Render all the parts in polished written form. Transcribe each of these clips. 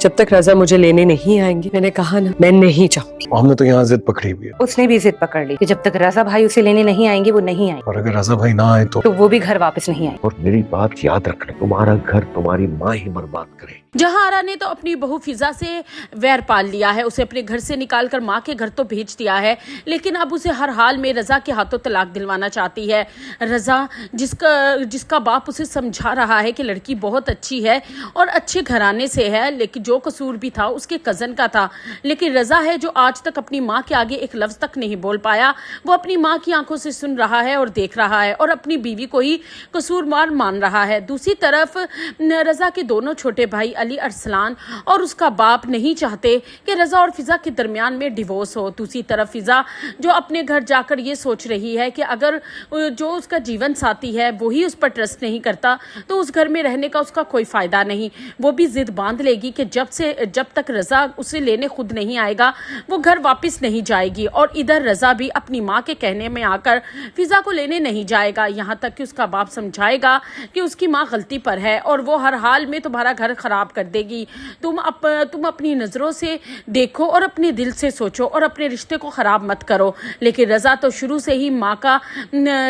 जब तक रजा मुझे लेने नहीं आएंगी, मैंने कहा ना, मैं नहीं चाहूंगी। हमने तो यहाँ जिद पकड़ी हुई है, उसने भी जिद पकड़ ली कि जब तक रजा भाई उसे लेने नहीं आएंगे वो नहीं आएंगे, और अगर रजा भाई ना आए तो वो भी घर वापस नहीं आएंगे। और मेरी बात याद रखना, तुम्हारा घर तुम्हारी माँ ही बर्बाद करे। जहांआरा ने तो अपनी बहू फिजा से वैर पाल लिया है, उसे अपने घर से निकालकर माँ के घर तो भेज दिया है, लेकिन अब उसे हर हाल में रजा के हाथों तलाक दिलवाना चाहती है। रजा जिसका बाप उसे समझा रहा है कि लड़की बहुत अच्छी है और अच्छे घराने से है, लेकिन जो कसूर भी था उसके कजन का था, लेकिन रजा है जो आज तक अपनी माँ के आगे एक लफ्ज तक नहीं बोल पाया। वो अपनी माँ की आंखों से सुन रहा है और देख रहा है और अपनी बीवी को ही कसूरवार मान रहा है। दूसरी तरफ रजा के दोनों छोटे भाई अली अरसलान और उसका बाप नहीं चाहते कि रजा और फिजा के दरमियान में डिवोर्स हो। दूसरी तरफ फिजा जो अपने घर जाकर ये सोच रही है कि अगर जो उसका जीवन साथी है वही उस पर ट्रस्ट नहीं करता तो उस घर में रहने का उसका कोई फायदा नहीं। वो भी जिद बांध लेगी कि जब तक रजा उसे लेने खुद नहीं आएगा वो घर वापस नहीं जाएगी। और इधर रजा भी अपनी माँ के कहने में आकर फिजा को लेने नहीं जाएगा, यहाँ तक कि उसका बाप समझाएगा कि उसकी माँ गलती पर है और वो हर हाल में तुम्हारा घर खराब कर देगी। तुम अपनी नज़रों से देखो और अपने दिल से सोचो और अपने रिश्ते को ख़राब मत करो। लेकिन रज़ा तो शुरू से ही माँ का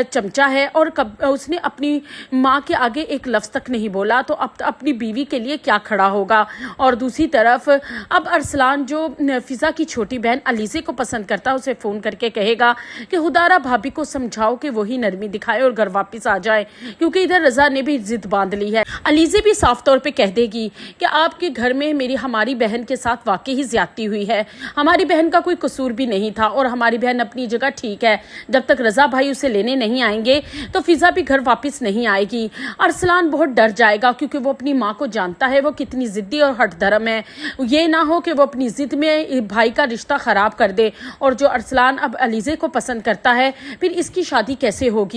चमचा है और उसने अपनी माँ के आगे एक लफ्ज़ तक नहीं बोला, तो अब अपनी बीवी के लिए क्या खड़ा होगा। और दूसरी तरफ अब अरसलान जो फिज़ा की छोटी बहन अलीज़े को पसंद करता है उसे फ़ोन करके कहेगा कि हुदारा भाभी को समझाओ कि वही नरमी दिखाए और घर वापस आ जाए, क्योंकि इधर रज़ा ने भी जिद बांध ली है। अलीज़े भी साफ तौर पे कह देगी कि आपके घर में हमारी बहन के साथ वाकई ही ज्यादती हुई है, हमारी बहन का कोई कसूर भी नहीं था और हमारी बहन अपनी जगह ठीक है। जब तक रजा भाई उसे लेने नहीं आएंगे तो फिजा भी घर वापस नहीं आएगी। अरसलान बहुत डर जाएगा क्योंकि वो अपनी माँ को जानता है वो कितनी जिद्दी और हठधर्म है। ये ना हो कि वो अपनी जिद में भाई का रिश्ता खराब कर दे, और जो अरसलान अब अलीज़े को पसंद करता है फिर इसकी शादी कैसे होगी।